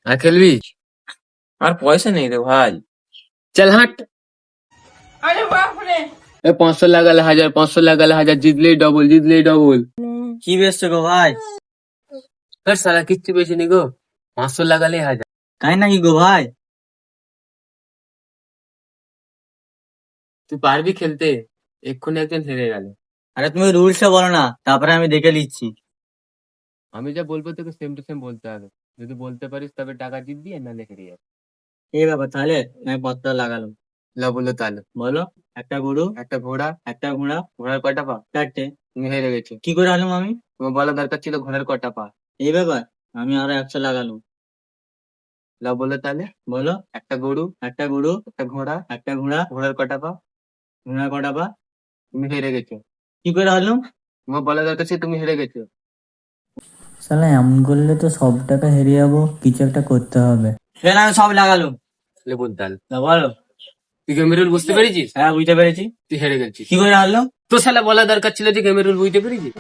আর খেলবি? আর পয়সা নেই রে ভাই। চল হাট। এ 500 লাগালে 1000, 500 লাগালে 1000, জিতলেই ডবল, জিতলেই ডবল। কি বেচছো গো ভাই? আর সারা কিচ্ছু বেশি নি গো, 500 লাগালেই 1000। তাই নাকি গো ভাই? তুই পারবি খেলতে? এক্ষুনি একজন হেরে গেল। আরে তুমি রুলসটা বলো না, তারপরে আমি দেখে নিচ্ছি। আমি যা বলবো তোকে সেম টু সেম বলতে হবে। যদি বলতে পারিস তবে টাকা জিতবি, আর নাহলে হেরে যাবি। এই ব্যাপার, তাহলে আমি পথটা লাগালাম। লা বললো তাহলে। বলো। একটা গরু, একটা ঘোড়া। একটা ঘোড়া, ঘোড়ার কয়টা পা? 4টে। তুমি হেরে গেছো। কি করে হলাম আমি? তোমার বলা দরকার ছিল ঘোড়ার কয়টা পা। এই ব্যাপার, আমি আরো 100 লাগালাম। লা বললো তাহলে। বলো। একটা গরু। একটা গরু, একটা ঘোড়া। একটা ঘোড়া, ঘোড়ার কয়টা পা? ঘোড়া কটা পা? তুমি হেরে গেছো। কি করে হলাম? তোমার বলা দরকার ছিল, তুমি হেরে গেছো। শালা এমন করলে তো সব টাকা হেরে যাবো, কিছু একটা করতে হবে। ফের আমি সব লাগালাম। লে বল তাহলে। তা বলো। তুই গেমের রুল বুঝতে পেরেছিস? হ্যাঁ, বুঝতে পেরেছি। তুই হেরে গেছিস। কি করে হলাম? তো শালা বলা দরকার ছিল যে গেমের রুল বুঝতে পেরেছিস।